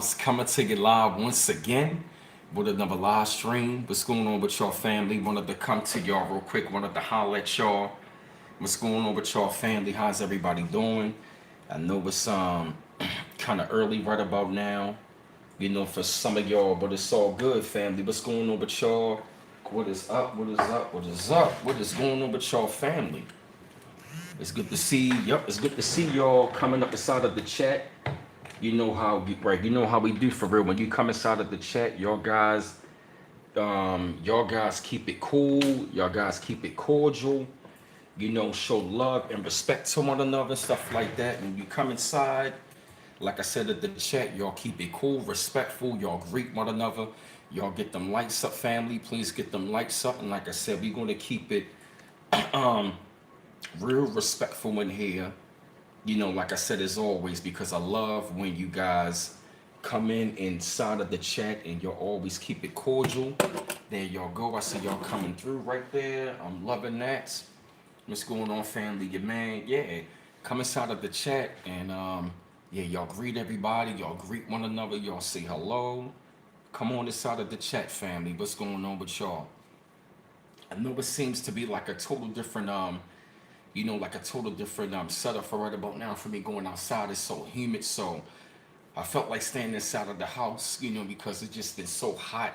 It's coming to you live once again with another live stream. What's going on with y'all family? Wanted to come to y'all real quick. Wanted to holler at y'all. What's going on with y'all family? How's everybody doing? I know it's kind of early right about now, for some of y'all, but it's all good, family. What's going on with y'all? What is up? What is up? What is up? What is going on with y'all family? It's good to see. Yep, it's good to see y'all coming up inside of the chat. You know how we do for real. When you come inside of the chat, y'all guys keep it cool. Y'all guys keep it cordial. Show love and respect to one another, stuff like that. When you come inside, like I said at the chat, y'all keep it cool, respectful. Y'all greet one another. Y'all get them lights up, family. Please get them lights up. And like I said, we're gonna keep it real respectful in here. Like I said, as always, because I love when you guys come in inside of the chat and you'll always keep it cordial. There y'all go. I see y'all coming through right there. I'm loving that. What's going on, family? Your man, yeah. Come inside of the chat and yeah, y'all greet everybody. Y'all greet one another. Y'all say hello. Come on inside of the chat, family. What's going on with y'all? I know it seems to be like a total different like a total different setup for right about now for me going outside. It's so humid, so I felt like staying inside of the house, because it's just been so hot.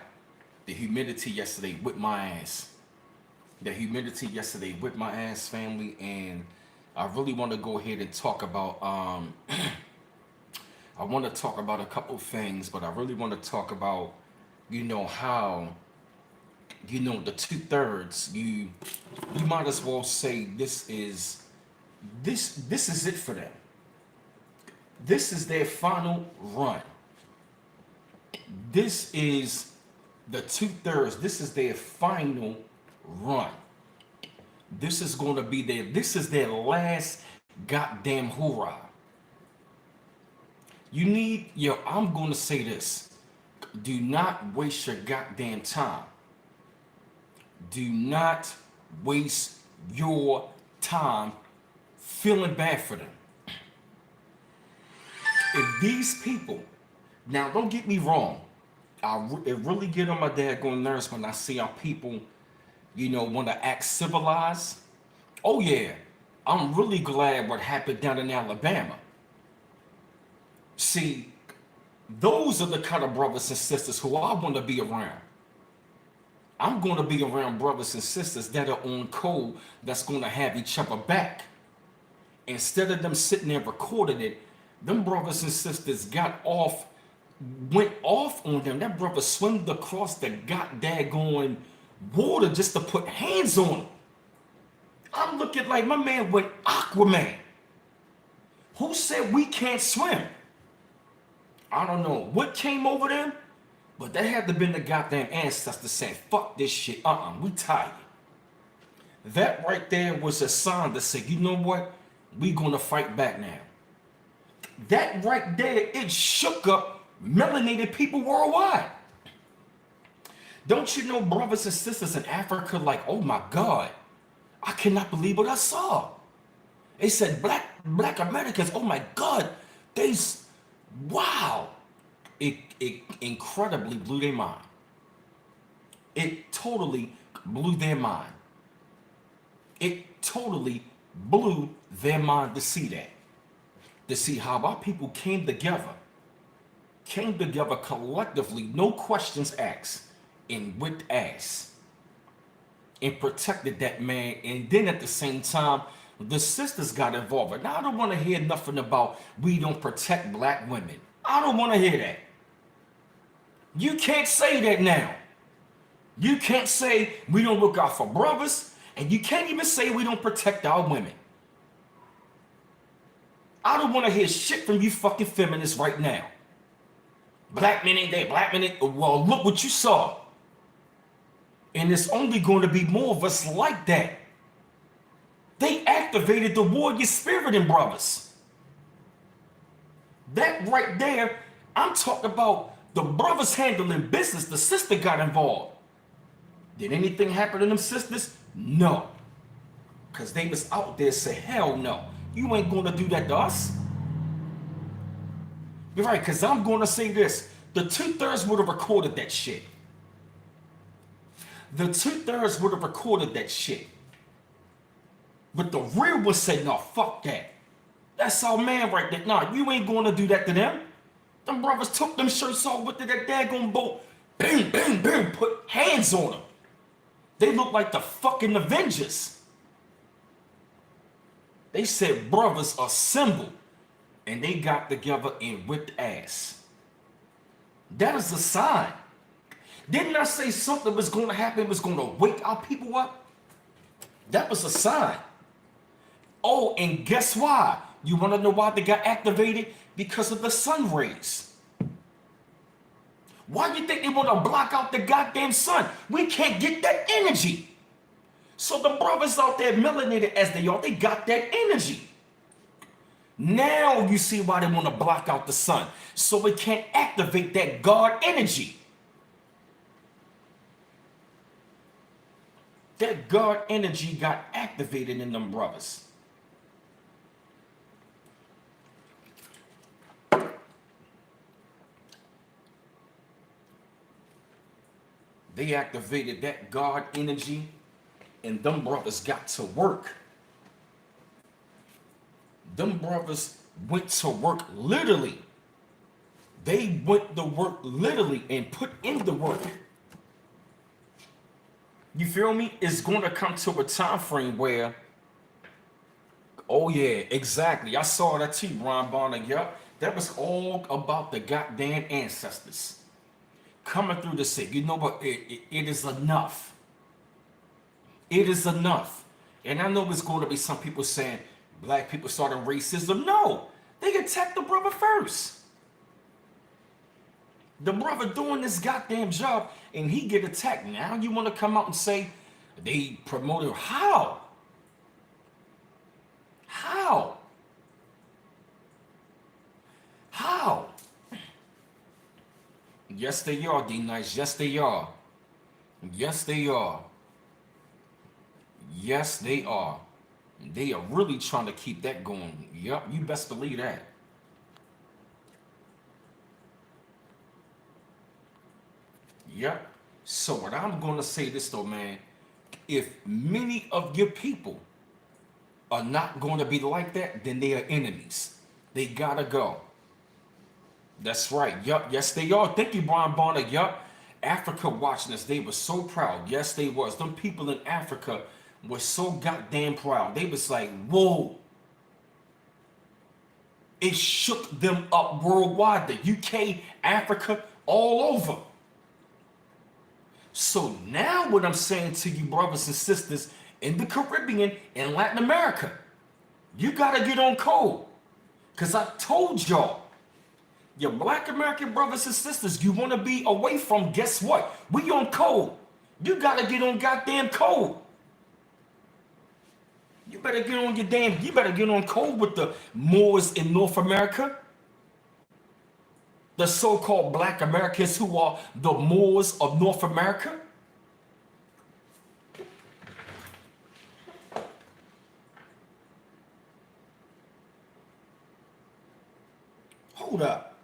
The humidity yesterday whipped my ass. The humidity yesterday whipped my ass, family, and I really want to go ahead and talk about I want to talk about a couple things, but I really want to talk about how the 2/3 you might as well say this is it for them. This is their final run. This is the 2/3. This is their final run. This is their last goddamn hoorah. I'm going to say this. Do not waste your goddamn time. Do not waste your time feeling bad for them. If these people, now don't get me wrong, it really get on my daggone nerves when I see how people, want to act civilized. Oh yeah, I'm really glad what happened down in Alabama. See, those are the kind of brothers and sisters who I want to be around. I'm going to be around brothers and sisters that are on code that's going to have each other back. Instead of them sitting there recording it, them brothers and sisters went off on them. That brother swam across the goddamn water just to put hands on him. I'm looking like my man went Aquaman. Who said we can't swim? I don't know what came over them, but that had to been the goddamn ancestors saying, fuck this shit, we tired. That right there was a sign to say, you know what? We gonna fight back now. That right there, it shook up melanated people worldwide. Don't you know brothers and sisters in Africa like, oh my God, I cannot believe what I saw. They said black Americans, oh my God, wow. It incredibly blew their mind. It totally blew their mind. It totally blew their mind to see that. To see how our people came together collectively, no questions asked, and whipped ass. And protected that man. And then at the same time, the sisters got involved. And now I don't want to hear nothing about we don't protect black women. I don't want to hear that. You can't say that now. You can't say we don't look out for brothers, and you can't even say we don't protect our women. I don't want to hear shit from you fucking feminists right now. Black men ain't there, black men ain't. Well, look what you saw. And it's only going to be more of us like that. They activated the warrior spirit in brothers. That right there, I'm talking about the brothers handling business. The sister got involved. Did anything happen to them sisters? No. Because they was out there saying, hell no. You ain't going to do that to us. You're right, because I'm going to say this. The two-thirds would have recorded that shit. The two-thirds would have recorded that shit. But the real would say, no, fuck that. That's our man right there. Nah, you ain't going to do that to them. Them brothers took them shirts off with that daggone bolt. Bang, bang, bang, put hands on them. They look like the fucking Avengers. They said brothers assemble. And they got together and whipped ass. That is a sign. Didn't I say something was going to happen, was going to wake our people up? That was a sign. Oh, and guess why? You want to know why they got activated? Because of the sun rays. Why do you think they want to block out the goddamn sun? We can't get that energy. So the brothers out there, melanated as they are, they got that energy. Now you see why they want to block out the sun. So we can't activate that God energy. That God energy got activated in them brothers. They activated that God energy, and them brothers got to work. Them brothers went to work literally. They went to work literally and put in the work. You feel me? It's going to come to a time frame where, oh yeah, exactly. I saw that too, Ron Bonner. Yup. That was all about the goddamn ancestors coming through to say, you know what, it is enough. It is enough. And I know there's going to be some people saying black people starting racism. No, they attacked the brother first. The brother doing this goddamn job and he get attacked. Now you want to come out and say they promoted. How? How? How? Yes, they are, D-Nice. Yes, they are. Yes, they are. Yes, they are. They are really trying to keep that going. Yup, you best believe that. Yep. So what I'm going to say this though, man, if many of your people are not going to be like that, then they are enemies. They gotta go. That's right. Yup. Yes, they are. Thank you, Brian Bonner. Yup. Africa watching us. They were so proud. Yes, they was. Them people in Africa were so goddamn proud. They was like, whoa. It shook them up worldwide. The UK, Africa, all over. So now what I'm saying to you brothers and sisters in the Caribbean and Latin America, you got to get on code. Because I told y'all, your black American brothers and sisters, you want to be away from, guess what? We on code. You got to get on goddamn code. You better get on your damn, you better get on code with the Moors in North America. The so-called black Americans who are the Moors of North America. Hold up.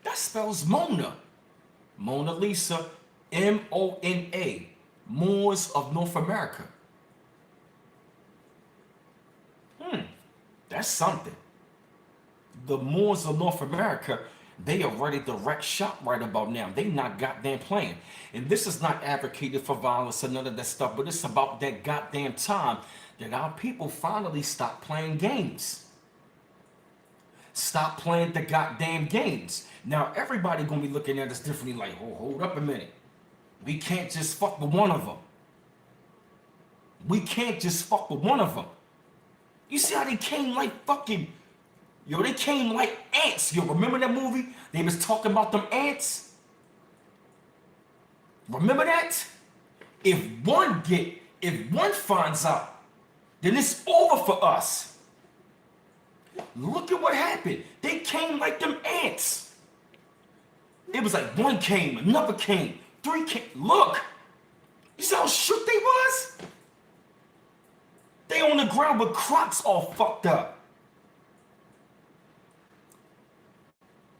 That spells Mona. Mona Lisa, M-O-N-A, Moors of North America. That's something. The Moors of North America, they are ready to wreck shop right about now. They not goddamn playing. And this is not advocated for violence or none of that stuff, but it's about that goddamn time that our people finally stop playing games. Stop playing the goddamn games. Now, everybody gonna be looking at us differently like, oh, hold up a minute. We can't just fuck with one of them. We can't just fuck with one of them. You see how they came like fucking, yo, they came like ants. Yo, remember that movie? They was talking about them ants. Remember that? If one finds out, then it's over for us. Look at what happened. They came like them ants. It was like one came, another came, three came. Look, you see how shook they was? They on the ground with Crocs all fucked up.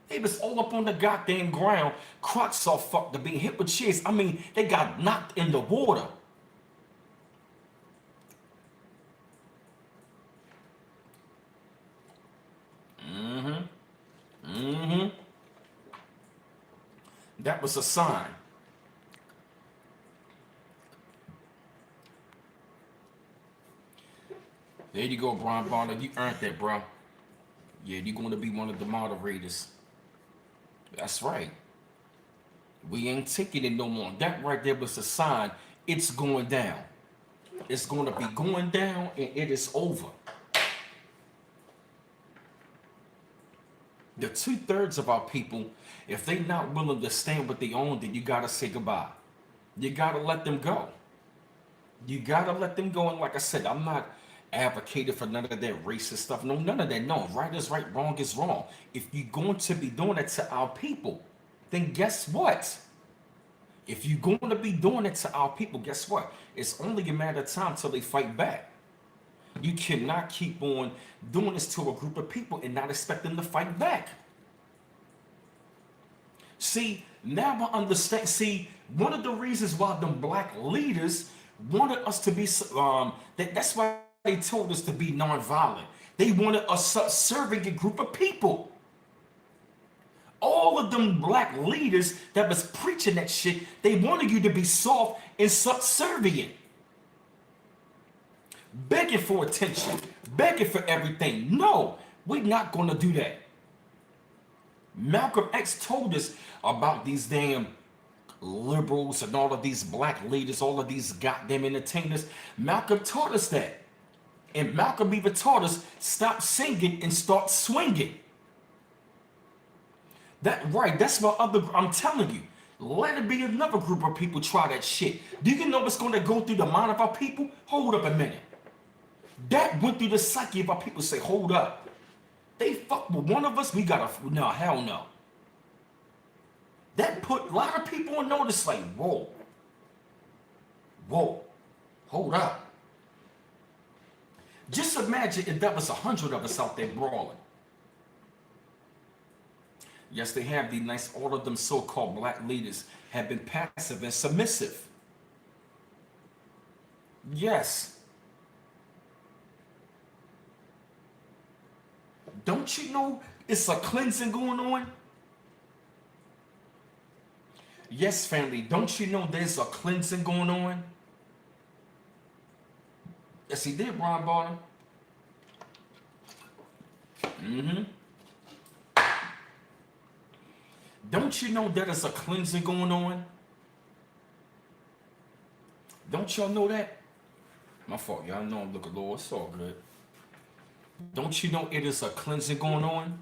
They was all up on the goddamn ground, crotch all fucked to being hit with chairs. I mean, they got knocked in the water. Mm-hmm. Mm-hmm. That was a sign. There you go, Brian Bonner. You earned that, bro. Yeah, you're going to be one of the moderators. That's right. We ain't taking it no more. That right there was a sign. It's going down. It's going to be going down, and it is over. The 2/3 of our people, if they not willing to stand with their own, then you gotta say goodbye. You gotta let them go. You gotta let them go. And like I said, I'm not advocating for none of that racist stuff. No, none of that. No, right is right, wrong is wrong. If you're going to be doing it to our people, then guess what? If you're going to be doing it to our people, guess what? It's only a matter of time till they fight back. You cannot keep on doing this to a group of people and not expect them to fight back. See, now I understand. See, one of the reasons why them black leaders wanted us to be, that's why they told us to be nonviolent. They wanted a subservient group of people. All of them black leaders that was preaching that shit, they wanted you to be soft and subservient. Begging for attention, begging for everything. No, we're not going to do that. Malcolm X told us about these damn liberals and all of these black leaders, all of these goddamn entertainers. Malcolm taught us that. And Malcolm even taught us, stop singing and start swinging. That right, that's my other, I'm telling you, let it be another group of people try that shit. Do you know what's going to go through the mind of our people? Hold up a minute. That went through the psyche of our people. Say, hold up. They fuck with one of us, we gotta, no, hell no. That put a lot of people on notice, like, whoa. Whoa. Hold up. Just imagine if that was 100 of us out there brawling. Yes, they have these nice, all of them so-called black leaders have been passive and submissive. Yes. Don't you know it's a cleansing going on? Yes, family, don't you know there's a cleansing going on? Yes, he did, Ron Bottom. Mm-hmm. Don't you know there is a cleansing going on? Don't y'all know that? My fault, y'all know I'm looking low. It's all good. Don't you know it is a cleansing going on?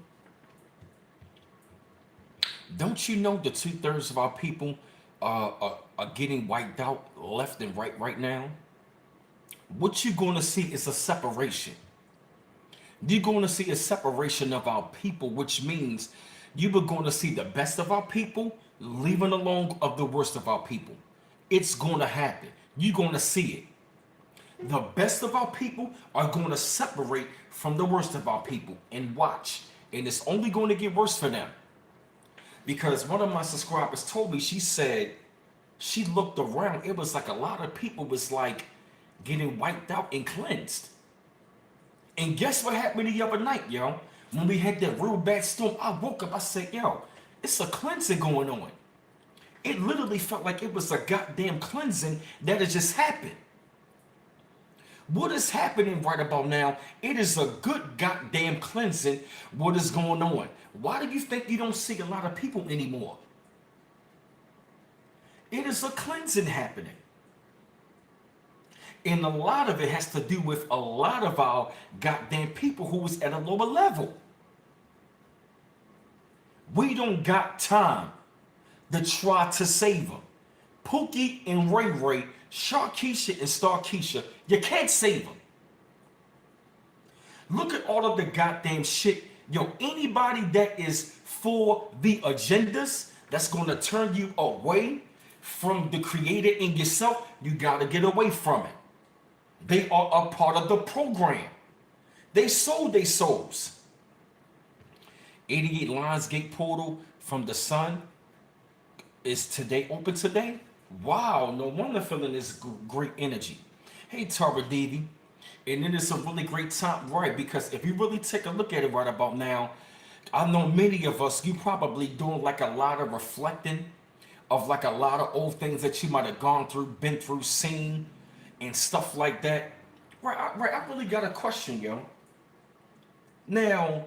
Don't you know the 2/3 of our people are getting wiped out left and right now? What you're going to see is a separation. You're going to see a separation of our people, which means you are going to see the best of our people leaving alone of the worst of our people. It's going to happen. You're going to see it. The best of our people are going to separate from the worst of our people, and watch. And it's only going to get worse for them. Because one of my subscribers told me, she said, she looked around, it was like a lot of people was like getting wiped out and cleansed. And guess what happened the other night, yo? When we had that real bad storm, I woke up, I said, yo, it's a cleansing going on. It literally felt like it was a goddamn cleansing that had just happened. What is happening right about now? It is a good goddamn cleansing. What is going on? Why do you think you don't see a lot of people anymore? It is a cleansing happening. And a lot of it has to do with a lot of our goddamn people who was at a lower level. We don't got time to try to save them. Pookie and Ray Ray, Sharkeisha and Starkeisha, you can't save them. Look at all of the goddamn shit. Yo, anybody that is for the agendas that's going to turn you away from the creator in yourself, you got to get away from it. They are a part of the program. They sold their souls. 88 Lionsgate portal from the sun is today open today. Wow, no wonder feeling this great energy. Hey, Tara Devi. And then it's a really great time, right? Because if you really take a look at it right about now, I know many of us, you probably doing like a lot of reflecting of like a lot of old things that you might have gone through, been through, seen, and stuff like that. Right, I really got a question, yo. Now,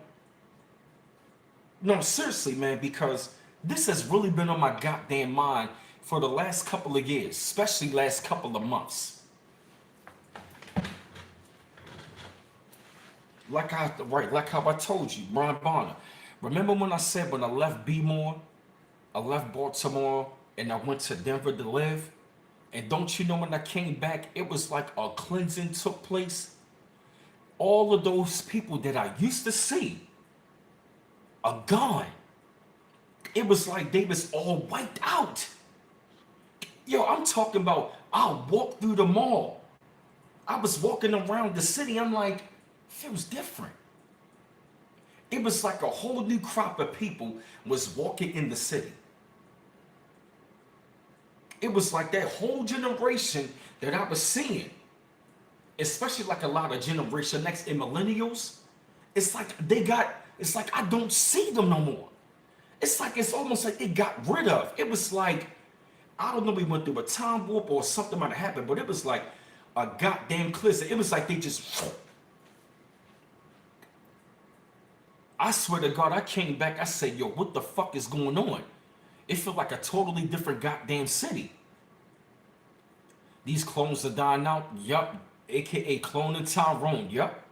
no, seriously, man, because this has really been on my goddamn mind for the last couple of years, especially last couple of months. Like how I told you, Brian Bonner. Remember when I said when I left Bmore, I left Baltimore, and I went to Denver to live? And don't you know when I came back, it was like a cleansing took place? All of those people that I used to see are gone. It was like they was all wiped out. Yo, I'm talking about I walked through the mall. I was walking around the city. I'm like, feels different. It was like a whole new crop of people was walking in the city. It was like that whole generation that I was seeing, especially like a lot of Generation X and millennials. It's like I don't see them no more. It's almost like they got rid of. It was like, I don't know, we went through a time warp or something might have happened, but it was like a goddamn cliff. It was like they just, I swear to God, I came back, I said, yo, what the fuck is going on? It felt like a totally different goddamn city. These clones are dying out, yup. AKA Clone and Tyrone, yup.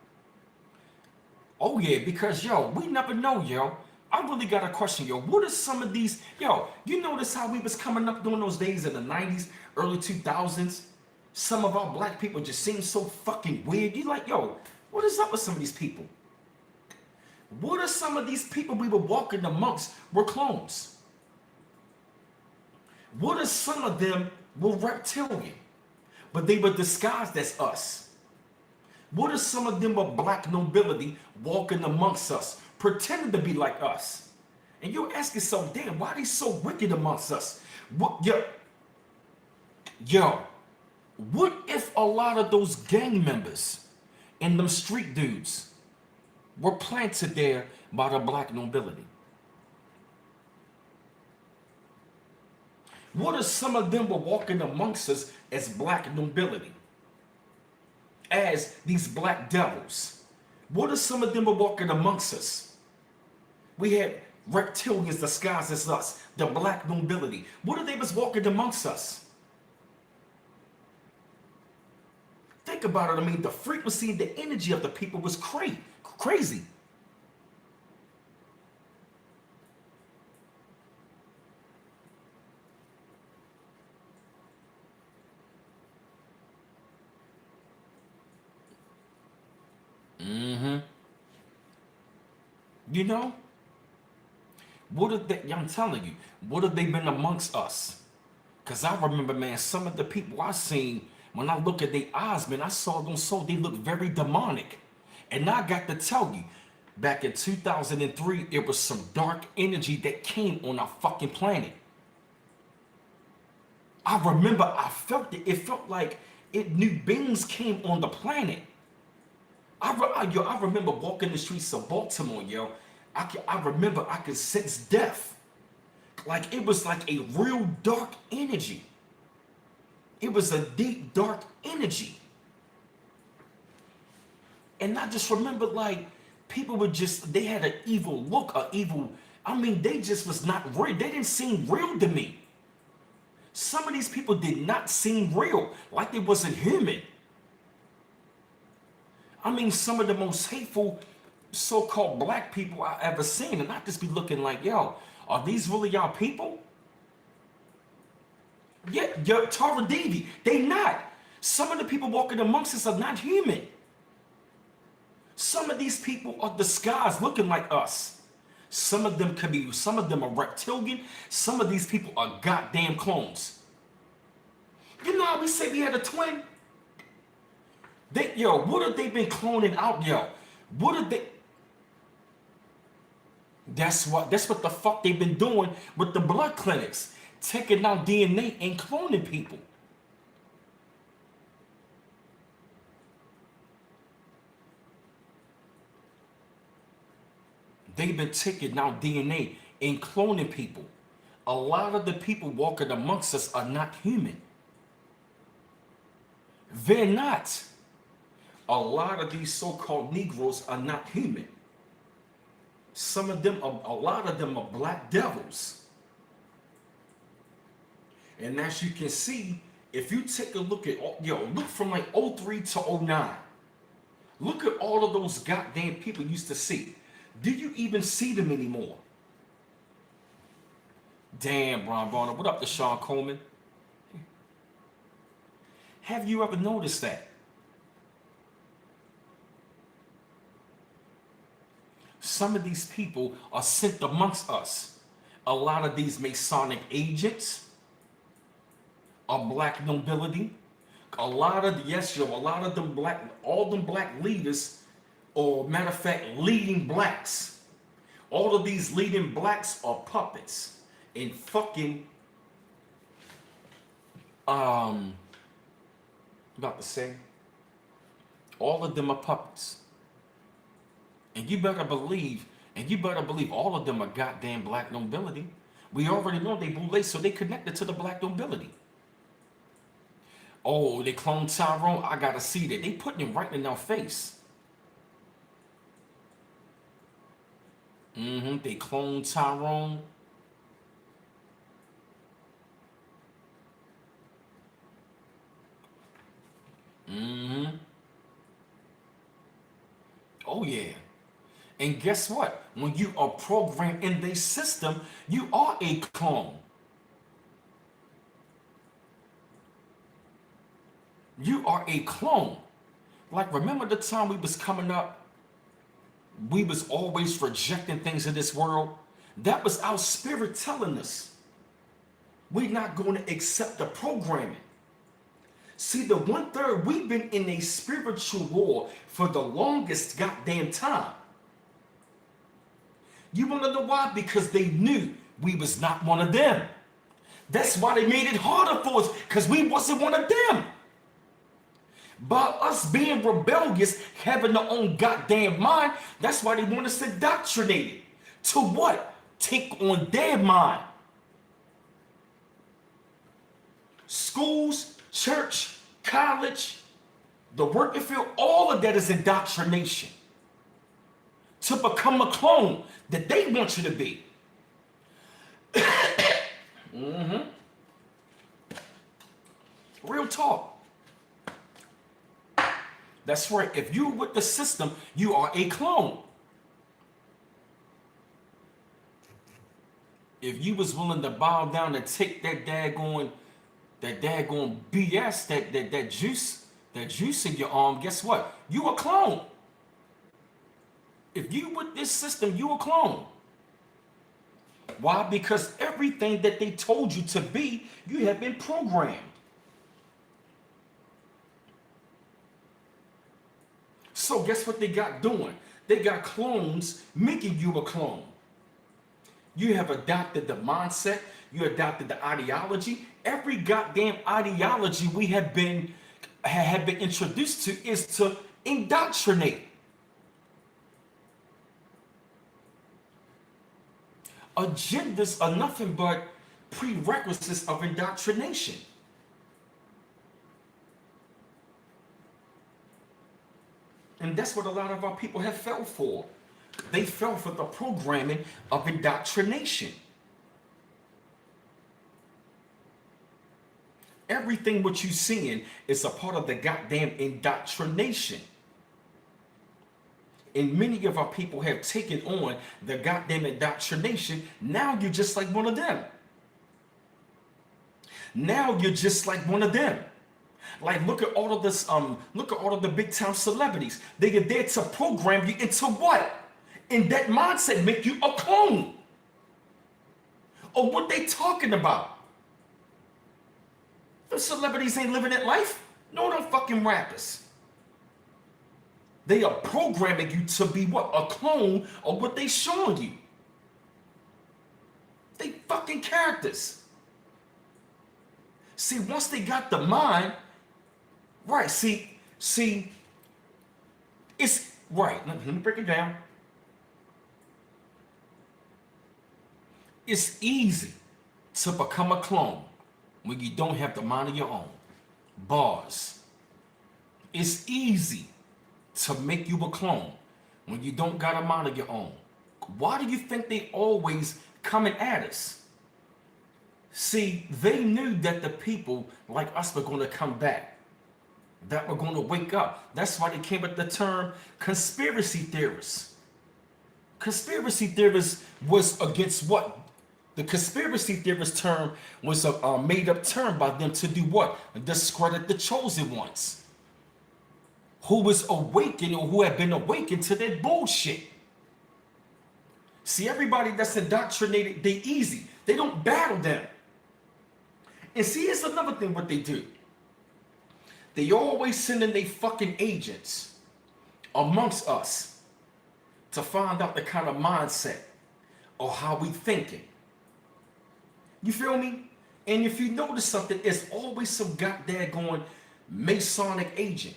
Oh yeah, because yo, we never know, yo. I really got a question, yo. What are some of these, yo, you notice how we was coming up during those days in the 90s, early 2000s? Some of our black people just seem so fucking weird. You like, yo, what is up with some of these people? What are some of these people we were walking amongst were clones? What are some of them were reptilian, but they were disguised as us? What if some of them were black nobility walking amongst us, pretending to be like us? And you're asking yourself, damn, why are they so wicked amongst us? Yo, what if a lot of those gang members and them street dudes were planted there by the black nobility? What if some of them were walking amongst us as black nobility? As these black devils? What if some of them were walking amongst us? We had reptilians disguised as us, the black nobility. What if they was walking amongst us? Think about it. I mean, the frequency and the energy of the people was crazy. You know? What if they, I'm telling you, what if they been amongst us? Because I remember, man, some of the people I seen, when I look at their eyes, man, I saw them so they look very demonic. And I got to tell you, back in 2003, it was some dark energy that came on our fucking planet. I remember I felt it. It felt like new beings came on the planet. I remember walking the streets of Baltimore, yo. I remember I could sense death. Like it was like a real dark energy. It was a deep, dark energy. And I just remember like people were just, they had an evil look, they just was not real. They didn't seem real to me. Some of these people did not seem real, like they wasn't human. I mean, some of the most hateful so-called black people I ever seen, and I just be looking like, yo, are these really y'all people? Yeah, yo, Tara Devi, they not. Some of the people walking amongst us are not human. Some of these people are disguised looking like us. Some of them are reptilian. Some of these people are goddamn clones. You know how we say we had a twin? What have they been cloning out, yo? What have they... That's what the fuck they've been doing with the blood clinics, taking out DNA and cloning people. They've been taking out DNA and cloning people. A lot of the people walking amongst us are not human. They're not. A lot of these so-called Negroes are not human. Some of them are, a lot of them are black devils. And as you can see, if you take a look at, look from like '03 to '09. Look at all of those goddamn people you used to see. Do you even see them anymore? Damn, Ron Bonner. What up to Sean Coleman? Have you ever noticed that? Some of these people are sent amongst us. A lot of these Masonic agents are black nobility. A lot of, a lot of them black, all them black leaders, or matter of fact, leading blacks. All of these leading blacks are puppets in fucking, about to say, all of them are puppets. And you better believe all of them are goddamn black nobility. We already know they boulee, so they connected to the black nobility. Oh, they cloned Tyrone. I gotta see that. They putting it right in our face. They cloned Tyrone. Oh yeah. And guess what? When you are programmed in their system, you are a clone. You are a clone. Like, remember the time we was coming up? We was always rejecting things in this world. That was our spirit telling us we're not going to accept the programming. See, the 1/3, we've been in a spiritual war for the longest goddamn time. You want to know why? Because they knew we was not one of them. That's why they made it harder for us, because we wasn't one of them. By us being rebellious, having our own goddamn mind, that's why they want us indoctrinated. To what? Take on their mind. Schools, church, college, the working field, all of that is indoctrination. To become a clone that they want you to be. Real talk. That's right. If you're with the system, you are a clone. If you was willing to bow down and take that daggone BS, that juice in your arm, guess what? You a clone. If you with this system, you a clone. Why? Because everything that they told you to be, you have been programmed. So guess what they got doing? They got clones making you a clone. You have adopted the mindset. You adopted the ideology. Every goddamn ideology we have been introduced to is to indoctrinate. Agendas are nothing but prerequisites of indoctrination. And that's what a lot of our people have fell for. They fell for the programming of indoctrination. Everything what you're seeing is a part of the goddamn indoctrination. And many of our people have taken on the goddamn indoctrination. Now you're just like one of them. Now you're just like one of them. Like, look at all of this, look at all of the big time celebrities. They are there to program you into what? In that mindset, make you a clone. Or what they talking about? The celebrities ain't living that life. No, them fucking rappers. They are programming you to be what? A clone of what they showing you. They fucking characters. See, once they got the mind, right, see, it's, right, let me break it down. It's easy to become a clone when you don't have the mind of your own. Bars. It's easy to make you a clone when you don't got a mind of your own. Why do you think they always coming at us? See, they knew that the people like us were going to come back, that were going to wake up. That's why they came up with the term conspiracy theorists. Conspiracy theorists was against what? The conspiracy theorist term was a made-up term by them to do what? Discredit the chosen ones, who was awakened or who had been awakened to their bullshit. See, everybody that's indoctrinated, they easy. They don't battle them. And see, here's another thing what they do. They always send in their fucking agents amongst us to find out the kind of mindset or how we thinking. You feel me? And if you notice something, it's always some goddamn going Masonic agent.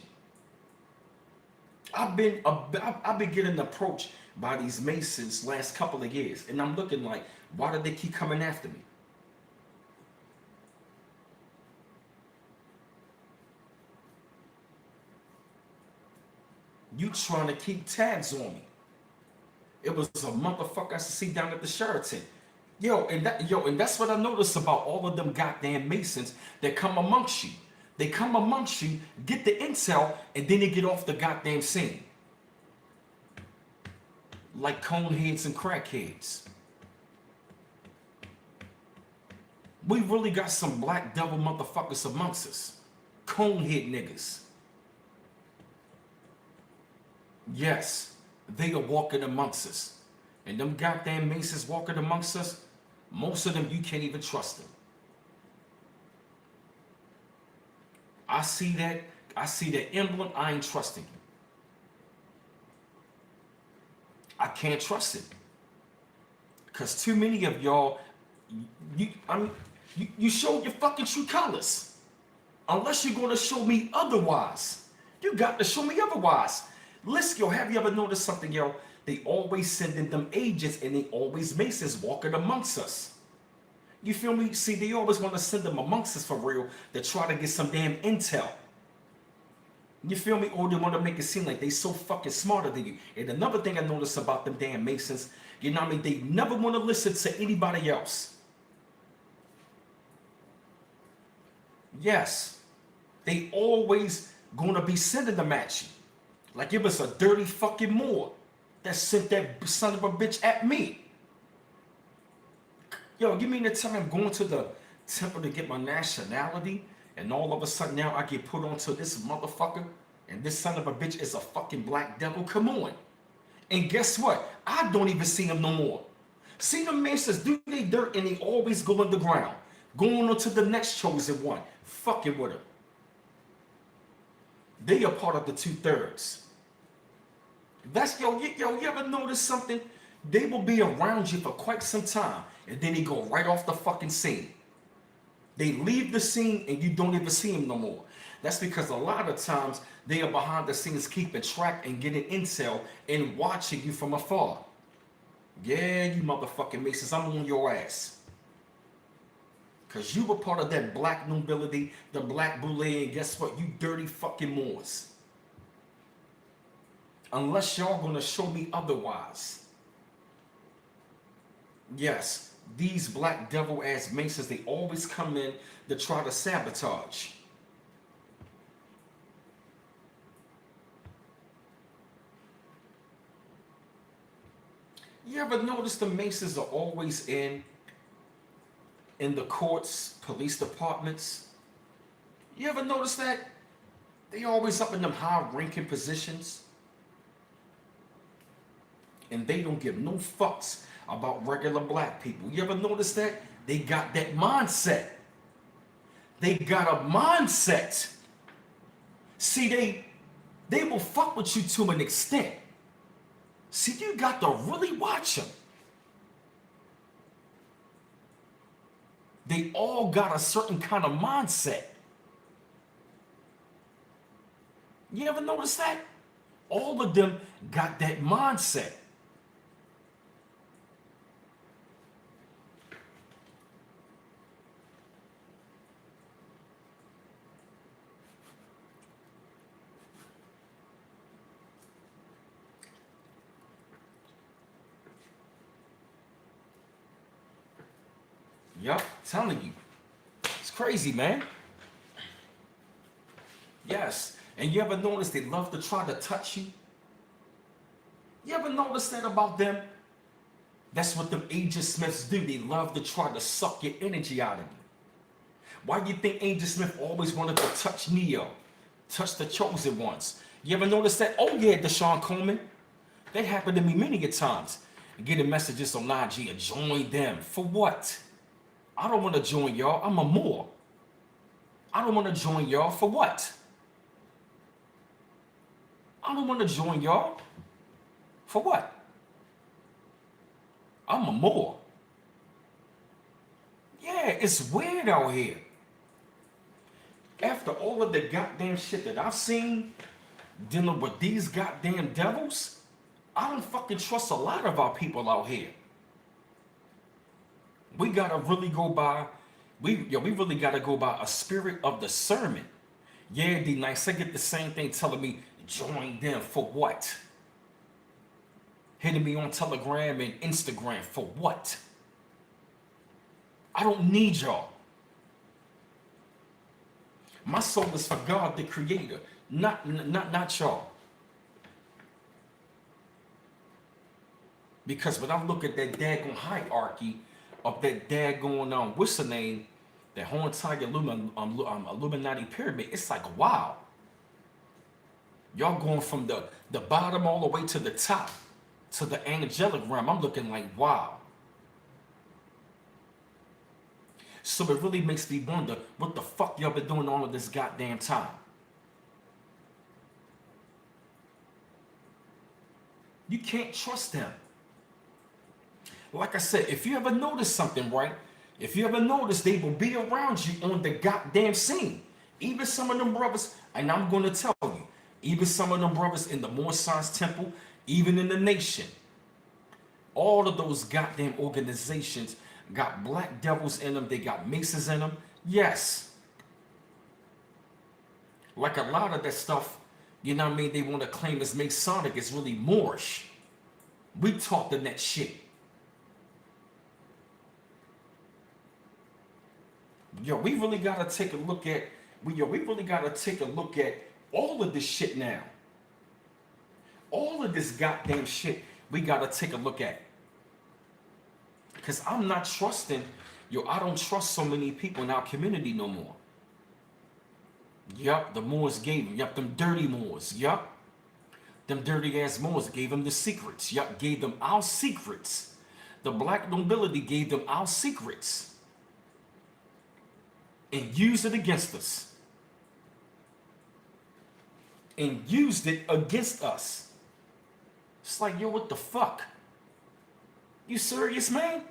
I've been getting approached by these Masons last couple of years, and I'm looking like, why do they keep coming after me? You trying to keep tabs on me. It was a motherfucker I used to see down at the Sheraton. And that's what I noticed about all of them goddamn Masons that come amongst you. They come amongst you, get the intel, and then they get off the goddamn scene. Like coneheads and crackheads. We really got some black devil motherfuckers amongst us. Conehead niggas. Yes, they are walking amongst us. And them goddamn Masons walking amongst us, most of them you can't even trust them. I see that emblem, I ain't trusting you. I can't trust it. Because too many of y'all, you showed your fucking true colors. Unless you're going to show me otherwise. You got to show me otherwise. Listen, yo, have you ever noticed something, yo? They always send in them agents and they always Masons walking amongst us. You feel me? See, they always want to send them amongst us for real to try to get some damn intel. You feel me? Or they want to make it seem like they so fucking smarter than you. And another thing I noticed about them damn Masons, you know what I mean? They never want to listen to anybody else. Yes, they always going to be sending them at you. Like it was a dirty fucking Moor that sent that son of a bitch at me. Yo, give me the time going to the temple to get my nationality, and all of a sudden now I get put onto this motherfucker, and this son of a bitch is a fucking black devil. Come on. And guess what? I don't even see him no more. See them Masons do they dirt and they always go underground. Going on to the next chosen one. Fucking with them. They are part of the 2/3. That's you ever notice something? They will be around you for quite some time, and then they go right off the fucking scene. They leave the scene and you don't even see them no more. That's because a lot of times they are behind the scenes keeping track and getting intel and watching you from afar. Yeah, you motherfucking Masons, I'm on your ass. Because you were part of that black nobility, the black boulee, and guess what? You dirty fucking Moors. Unless y'all gonna show me otherwise. Yes, these black devil ass Masons, they always come in to try to sabotage. You ever notice the Masons are always in the courts, police departments? You ever notice that? They always up in them high-ranking positions. And they don't give no fucks about regular black people. You ever notice that? They got that mindset. They got a mindset. See, they will fuck with you to an extent. See, you got to really watch them. They all got a certain kind of mindset. You ever notice that? All of them got that mindset. Yup, telling you. It's crazy, man. Yes. And you ever notice they love to try to touch you? You ever notice that about them? That's what them Agent Smiths do. They love to try to suck your energy out of you. Why do you think Agent Smith always wanted to touch Neo? Touch the chosen ones? You ever notice that? Oh yeah, Deshaun Coleman. That happened to me many a times. Getting messages on IG, join them. For what? I don't want to join y'all. I'm a Moor. I don't want to join y'all. For what? I don't want to join y'all. For what? I'm a Moor. Yeah, it's weird out here. After all of the goddamn shit that I've seen dealing with these goddamn devils, I don't fucking trust a lot of our people out here. We gotta really go by, we really gotta go by a spirit of discernment. Yeah, D Nice, I get the same thing telling me, join them for what? Hitting me on Telegram and Instagram for what? I don't need y'all. My soul is for God, the Creator, not y'all. Because when I look at that daggone hierarchy of that daggone what's the name, that whole entire Illuminati pyramid, it's like wow. Y'all going from the bottom all the way to the top, to the angelic realm. I'm looking like wow. So it really makes me wonder what the fuck y'all been doing all of this goddamn time. You can't trust them. Like I said, if you ever notice something, right? If you ever notice, they will be around you on the goddamn scene. Even some of them brothers, and I'm going to tell you, even some of them brothers in the Moor Science Temple, even in the nation, all of those goddamn organizations got black devils in them. They got maces in them. Yes. Like a lot of that stuff, you know what I mean, they want to claim as Masonic is really Moorish. We taught them that shit. Yo, we really gotta take a look at, we really gotta take a look at all of this shit now. All of this goddamn shit we gotta take a look at. Because I'm not trusting, I don't trust so many people in our community no more. Yup, the Moors gave them, them dirty Moors, them dirty ass Moors gave them the secrets, gave them our secrets. The black nobility gave them our secrets. And used it against us. And used it against us. It's like, yo, what the fuck? You serious, man?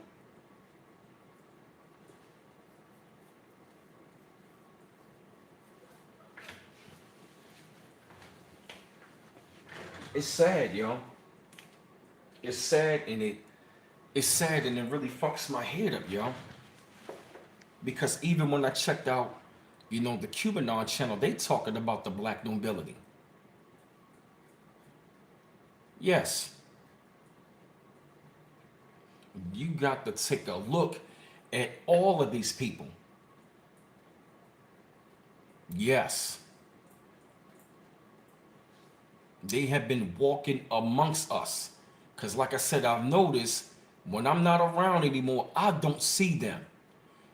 It's sad, yo. It's sad and it really fucks my head up, yo. Because even when I checked out, the QAnon channel, they talking about the black nobility. Yes. You got to take a look at all of these people. Yes. They have been walking amongst us. Because like I said, I've noticed when I'm not around anymore, I don't see them.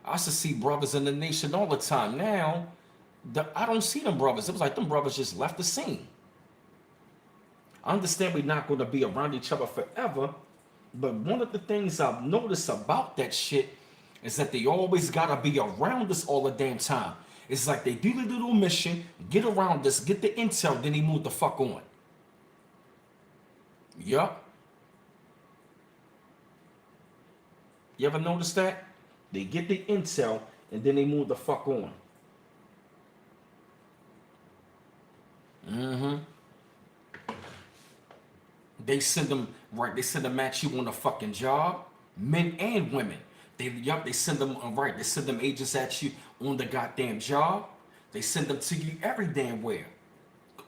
I used to see brothers in the nation all the time. Now, I don't see them brothers. It was like them brothers just left the scene. I understand we're not going to be around each other forever, but one of the things I've noticed about that shit is that they always got to be around us all the damn time. It's like they do the little mission, get around us, get the intel, then they move the fuck on. Yup. You ever notice that? They get the intel, and then they move the fuck on. Mm-hmm. They send them right. They send them at you on a fucking job, men and women. They send them right. They send them agents at you on the goddamn job. They send them to you every damn where.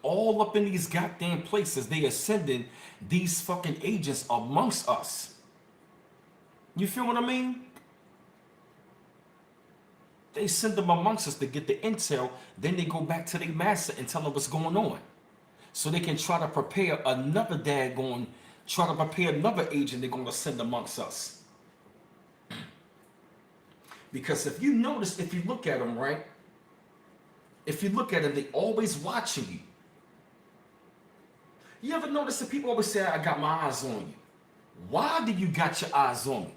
All up in these goddamn places, they are sending these fucking agents amongst us. You feel what I mean? They send them amongst us to get the intel. Then they go back to their master and tell them what's going on, so they can try to prepare another agent they're going to send amongst us. Because if you notice, if you look at them, right? If you look at them, they always watching you. You ever notice that people always say, I got my eyes on you? Why do you got your eyes on me?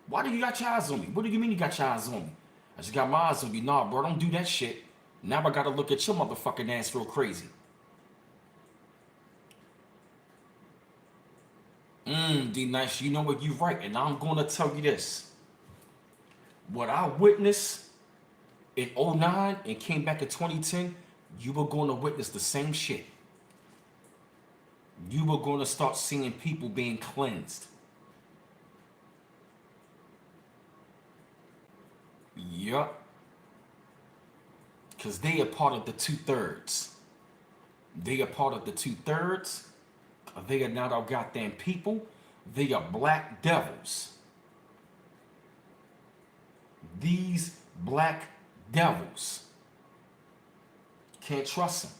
Why do you got your eyes on me? What do you mean you got your eyes on me? I just got my eyes on you. Nah, bro, don't do that shit. Now I gotta look at your motherfucking ass real crazy. D-Nice, you know what, you right. And I'm gonna tell you this. What I witnessed in 09 and came back in 2010, you were gonna witness the same shit. You were gonna start seeing people being cleansed. Yup. Because they are part of the 2/3. They are part of the 2/3. They are not our goddamn people. They are black devils. These black devils. Can't trust them.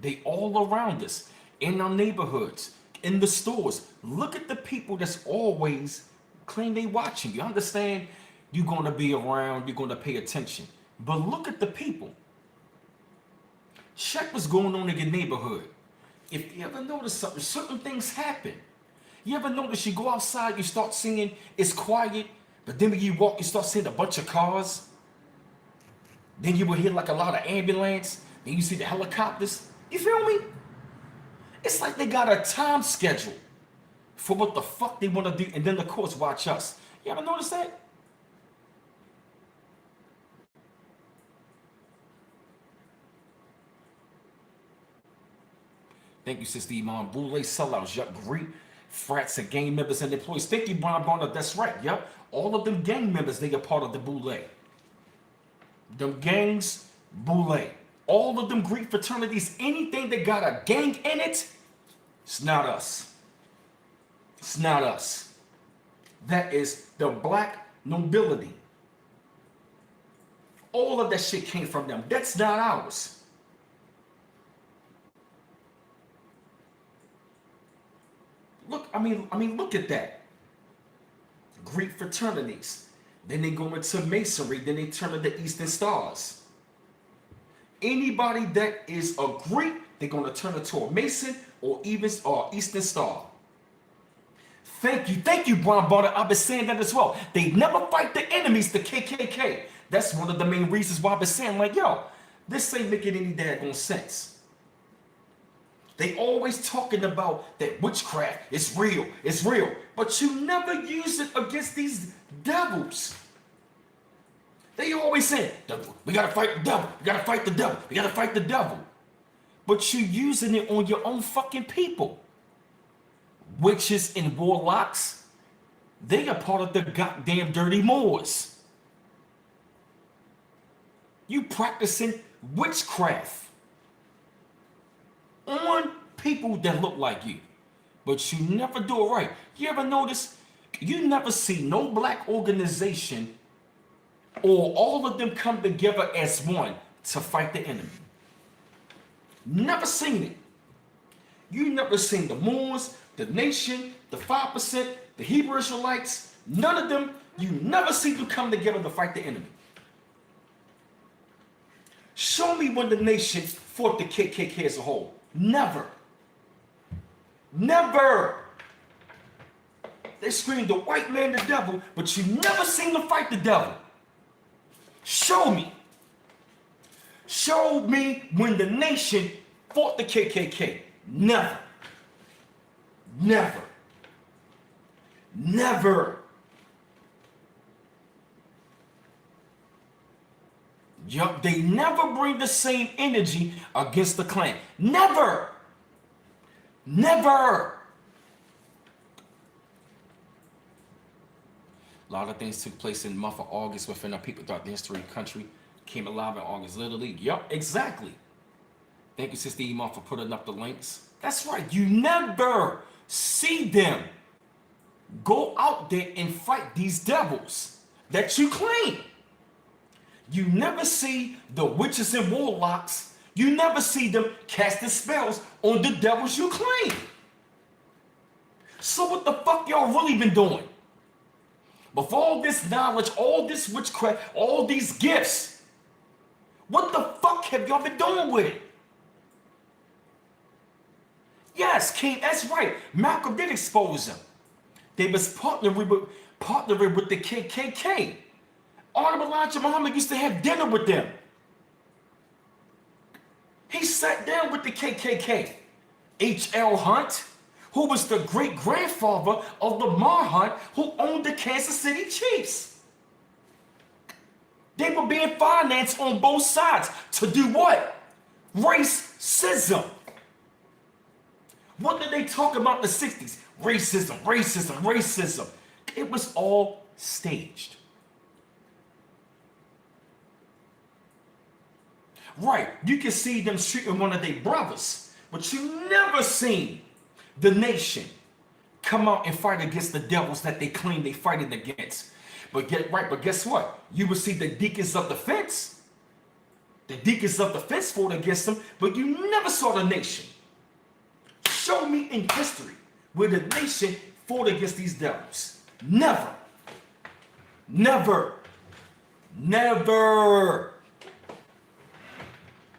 They all around us, in our neighborhoods, in the stores. Look at the people that's always claim they watching you. Understand you're going to be around, you're going to pay attention. But look at the people. Check what's going on in your neighborhood. If you ever notice something, certain things happen. You ever notice you go outside, you start seeing it's quiet, but then when you walk, you start seeing a bunch of cars. Then you will hear like a lot of ambulance. Then you see the helicopters. You feel me? It's like they got a time schedule for what the fuck they want to do, and then of course watch us. You ever notice that? Thank you, Sister Iman. Boulee sellouts, yup. Great frats and gang members and employees. Thank you, Brian Bonner. That's right, yup. All of them gang members, they are part of the Boulee. Them gangs, Boulee. All of them Greek fraternities, anything that got a gang in it, it's not us. It's not us. That is the black nobility. All of that shit came from them. That's not ours. Look, I mean, look at that. Greek fraternities. Then they go into Masonry. Then they turn into Eastern Stars. Anybody that is a Greek, they're going to turn into a Mason or Eastern Star. Thank you, Brian Bonner. I've been saying that as well. They never fight the enemies, the KKK. That's one of the main reasons why I've been saying, like, yo, this ain't making any daggone sense. They always talking about that witchcraft. It's real. It's real. But you never use it against these devils. They always say, we got to fight the devil. We got to fight the devil. We got to fight the devil. But you're using it on your own fucking people. Witches and warlocks, they are part of the goddamn dirty Moors. You practicing witchcraft on people that look like you, but you never do it right. You ever notice? You never see no black organization or all of them come together as one to fight the enemy. Never seen it. You never seen the Moors, the Nation, the 5%, the Hebrew Israelites. None of them. You never see them come together to fight the enemy. Show me when the Nation fought the KKK as a whole. Never. Never. They scream the white man the devil, but you never seen them fight the devil. Show me. Show me when the Nation fought the KKK. Never. Never. Never. Yup, they never bring the same energy against the Klan. Never. Never. A lot of things took place in the month of August within our people throughout the history of the country. Came alive in August, literally. Yup, exactly. Thank you, Sister Iman, for putting up the links. That's right. You never see them go out there and fight these devils that you claim. You never see the witches and warlocks. You never see them casting spells on the devils you claim. So what the fuck y'all really been doing? With all this knowledge, all this witchcraft, all these gifts, what the fuck have y'all been doing with it? Yes, King, that's right. Malcolm did expose them. They was partnering with the KKK. Honorable Elijah Muhammad used to have dinner with them. He sat down with the KKK. H.L. Hunt, who was the great-grandfather of Lamar Hunt, who owned the Kansas City Chiefs. They were being financed on both sides to do what? Racism. What did they talk about in the 60s? Racism, racism, racism. It was all staged. Right, you can see them shooting one of their brothers, but you never seen the nation come out and fight against the devils that they claim they fighting against. But guess what? You will see the deacons of the fence. The deacons of the fence fought against them, but you never saw the nation. Show me in history where the nation fought against these devils. Never. Never. Never.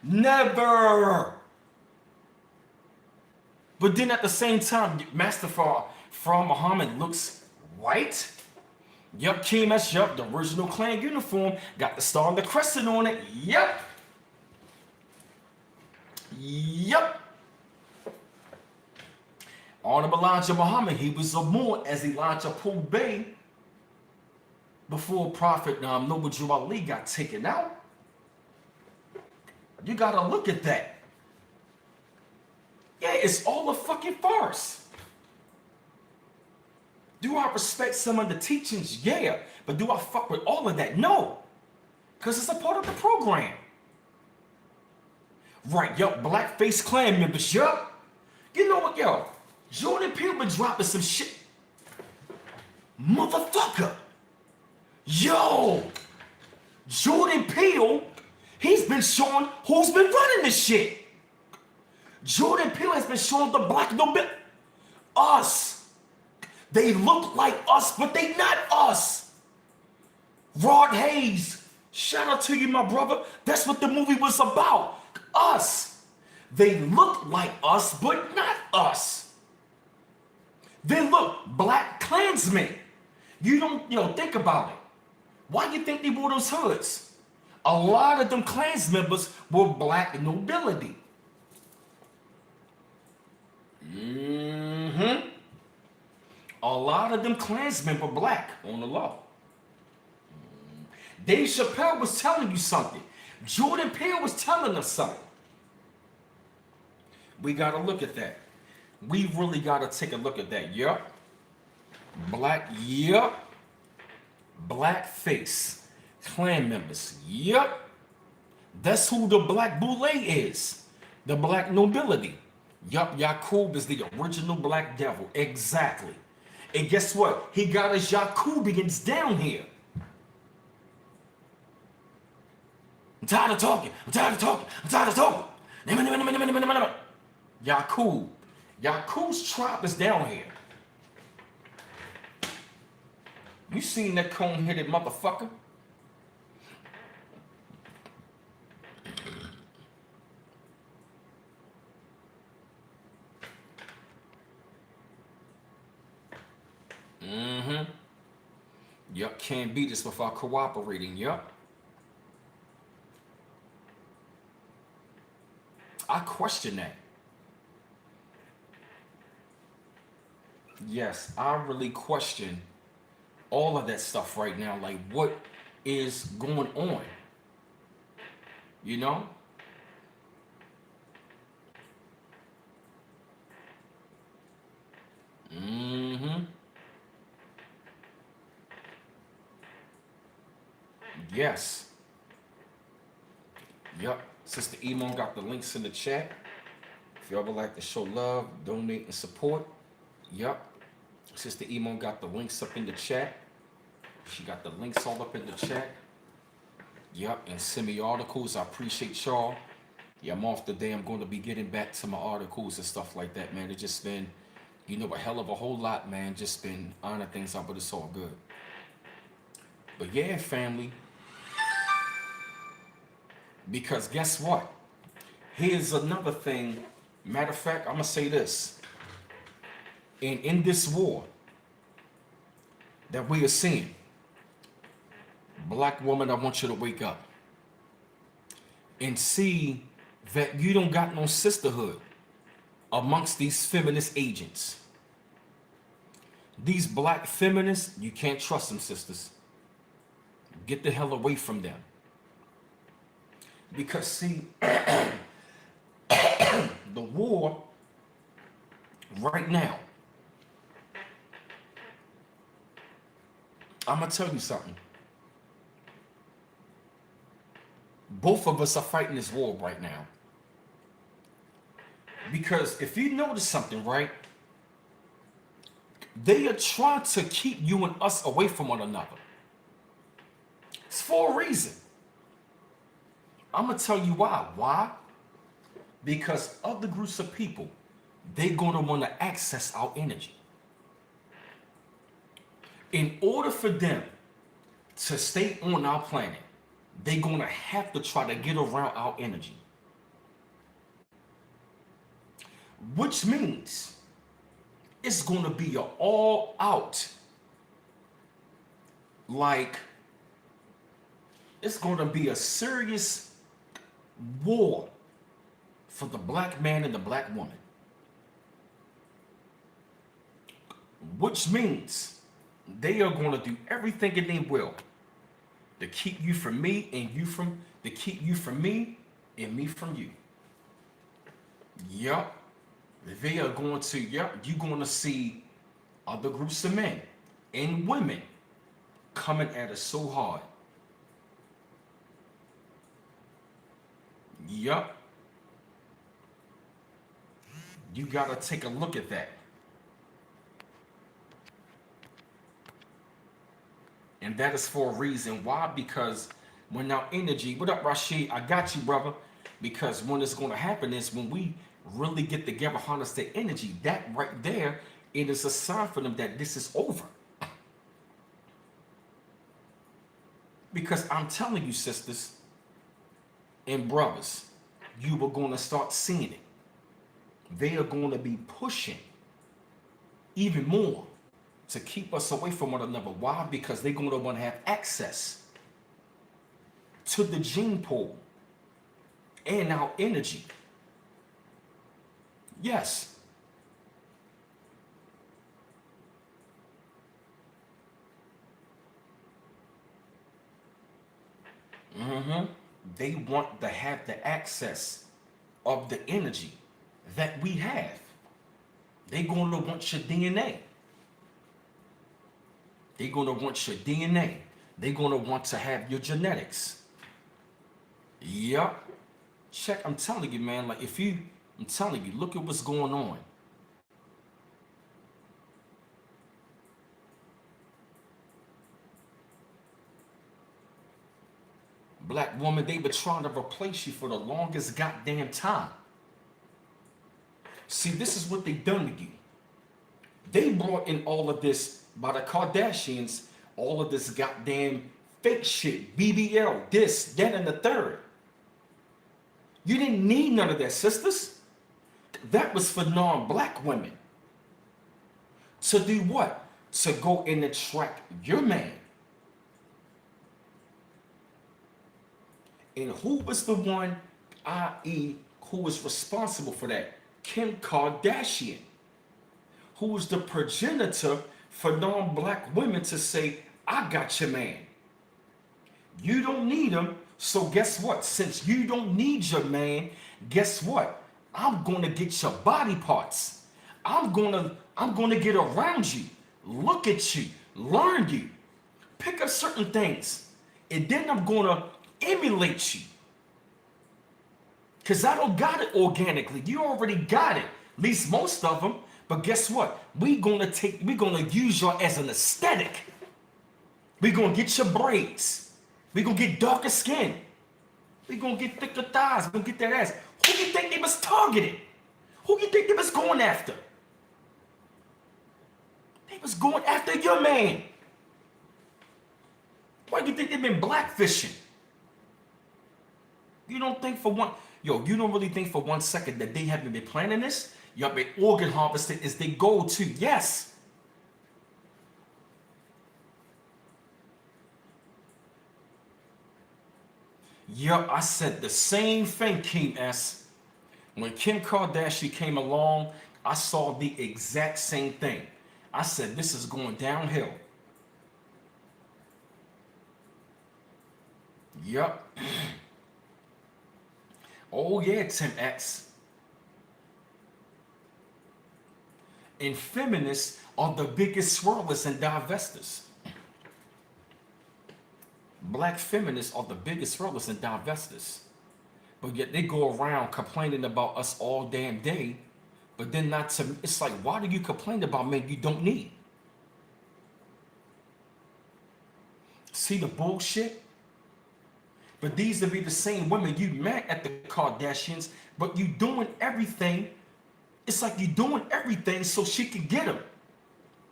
Never. But then at the same time, Master Fra Muhammad looks white. Yup, King, that's yup, the original Klan uniform. Got the star and the crescent on it. Yup. Yup. Honorable Elijah Muhammad, he was a Moor as Elijah Poole Bey before Prophet Noble Drew Ali got taken out. You gotta look at that. Yeah, it's all a fucking farce. Do I respect some of the teachings? Yeah. But do I fuck with all of that? No. Because it's a part of the program. Right, yo, blackface Klan members, yo. You know what, yo? Jordan Peele been dropping some shit. Motherfucker. Yo. Jordan Peele, he's been showing who's been running this shit. Jordan Peele has been showing the black nobility. Us. They look like us, but they not us. Rod Hayes, shout out to you, my brother. That's what the movie was about. Us. They look like us, but not us. They look black Klansmen. You don't think about it. Why do you think they wore those hoods? A lot of them Klans members were black nobility. A lot of them Klansmen were black on the law. Dave Chappelle was telling you something. Jordan Peele was telling us something. We got to look at that. We really got to take a look at that. Yup. Black face. Klan members. Yup. That's who the black boulee is. The black nobility. Yup, Yaqub is the original black devil. Exactly. And guess what? He got his Yaqubians down here. I'm tired of talking. Yaqub. Yaqub's tribe is down here. You seen that cone-headed motherfucker? Yup, can't beat us without cooperating. Yup. I question that. Yes, I really question all of that stuff right now. Like, what is going on? You know? Mm-hmm. Yes. Yep. Sister Emon got the links in the chat. If y'all would like to show love, donate, and support. Yep. Sister Emon got the links up in the chat. She got the links all up in the chat. Yep. And send me articles. I appreciate y'all. Yeah, I'm off today. I'm going to be getting back to my articles and stuff like that, man. It's just been, a hell of a whole lot, man. Just been ironing things out, but it's all good. But yeah, family, because guess what? Here's another thing. Matter of fact, I'm going to say this. In this war that we are seeing, black woman, I want you to wake up and see that you don't got no sisterhood amongst these feminist agents. These black feminists, you can't trust them, sisters. Get the hell away from them. Because see, the war right now, I'm gonna tell you something. Both of us are fighting this war right now. Because if you notice something, right, they are trying to keep you and us away from one another. It's for a reason. I'm gonna tell you why. Why? Because other groups of people, they're gonna want to access our energy. In order for them to stay on our planet, they're gonna have to try to get around our energy. Which means it's gonna be an all out, like, it's gonna be a serious war for the black man and the black woman. Which means they are gonna do everything in their will to keep you from me and to keep you from me and me from you. Yup. They are going to, you're going to see other groups of men and women coming at us so hard. Yup. You got to take a look at that. And that is for a reason. Why? Because when our energy, what up, Rashid? I got you, brother. Because when it's going to happen is when we really get together, harness their energy, that right there, it is a sign for them that this is over. Because I'm telling you, sisters and brothers, you are going to start seeing it. They are going to be pushing even more to keep us away from one another. Why? Because they're going to want to have access to the gene pool and our energy. Yes. They want to have the access of the energy that we have. They're going to want your DNA. They're going to want your DNA. They're going to want to have your genetics. Yup. Check, I'm telling you, man, like I'm telling you, look at what's going on. Black woman, they been trying to replace you for the longest goddamn time. See, this is what they done to you. They brought in all of this by the Kardashians, all of this goddamn fake shit, BBL, this, that, and the third. You didn't need none of that, sisters. That was for non-black women. To do what? To go and attract your man. And who was the one, i.e., who was responsible for that? Kim Kardashian. who is the progenitor for non-black women to say, I got your man. You don't need him, so guess what? Since you don't need your man, guess what? I'm gonna get your body parts. I'm gonna get around you, look at you, learn you, pick up certain things, and then I'm gonna emulate you. Cause I don't got it organically. You already got it. At least most of them. But guess what? We're gonna use y'all as an aesthetic. We're gonna get your braids. We're gonna get darker skin. We're gonna get thicker thighs. We're gonna get that ass. Who you think they was targeting? Who you think they was going after? They was going after your man. Why do you think they've been blackfishing? You don't think for one, you don't really think for 1 second that they haven't been planning this? Y'all been organ harvesting is their goal too. Yes. Yup, I said the same thing, Kim S. When Kim Kardashian came along, I saw the exact same thing. I said, this is going downhill. Yup. Oh yeah, Tim X. And feminists are the biggest swirlers and divestors. Black feminists are the biggest swirlers and divestors. But yet they go around complaining about us all damn day. But then not to, it's like, why do you complain about men you don't need? See the bullshit? But these will be the same women you met at the Kardashians, but you doing everything. It's like you doing everything so she can get him.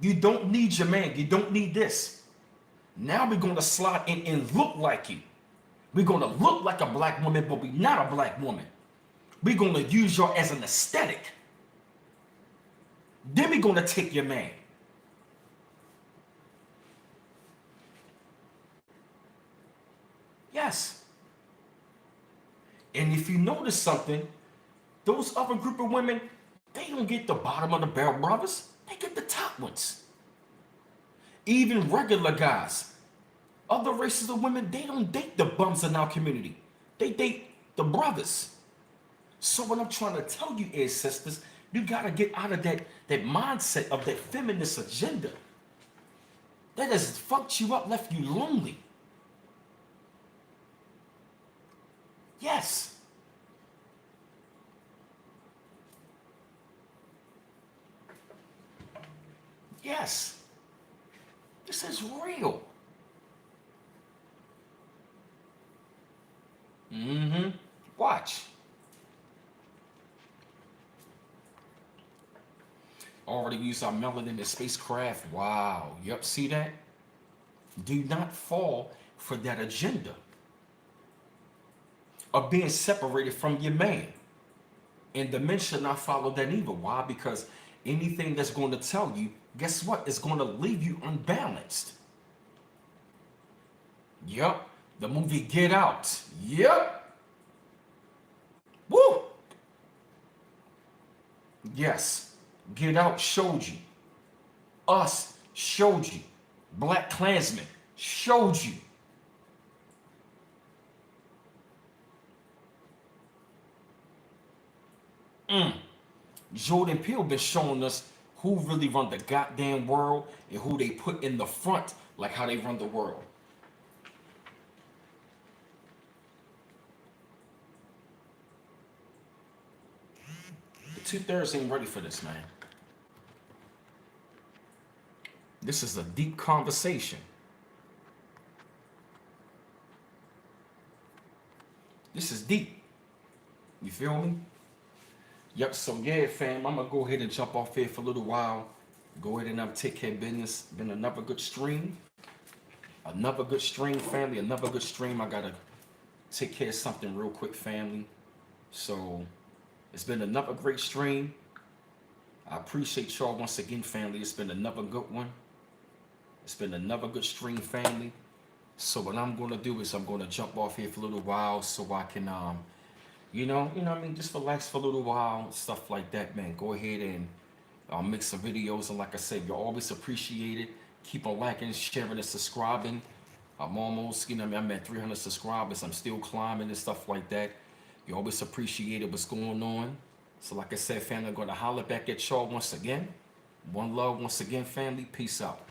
You don't need your man. You don't need this. Now we're going to slide in and look like you. We're going to look like a black woman, but we're not a black woman. We're going to use y'all as an aesthetic. Then we're going to take your man. Yes. And if you notice something, those other group of women, they don't get the bottom of the barrel brothers. They get the top ones. Even regular guys, other races of women, they don't date the bums in our community. They date the brothers. So what I'm trying to tell you is, sisters, you got to get out of that mindset of that feminist agenda. That has fucked you up, left you lonely. Yes. Yes. This is real. Watch. Already use our melanin in spacecraft. Wow. Yep, see that? Do not fall for that agenda of being separated from your man. And the men should not follow that either. Why? Because anything that's going to tell you, guess what? It's going to leave you unbalanced. Yep. The movie Get Out. Yep. Woo! Yes. Get Out showed you. Us showed you. Black Klansmen showed you. Jordan Peele been showing us who really run the goddamn world and who they put in the front, like how they run the world. The 2/3 ain't ready for this, man. This is a deep conversation. This is deep. You feel me? Yep, so yeah, fam, I'm gonna go ahead and jump off here for a little while. Go ahead and take care of business. Been another good stream. Another good stream, family. Another good stream. I gotta take care of something real quick, family. So it's been another great stream. I appreciate y'all once again, family. It's been another good one. It's been another good stream, family. So what I'm gonna do is I'm gonna jump off here for a little while so I can you know what I mean, just relax for a little while, stuff like that, man. Go ahead and, I'll make some videos, and like I said, you're always appreciated. Keep on liking, sharing, and subscribing. I'm almost, I'm at 300 subscribers. I'm still climbing and stuff like that. You always appreciated what's going on. So, like I said, family, I'm going to holler back at y'all once again. One love once again, family. Peace out.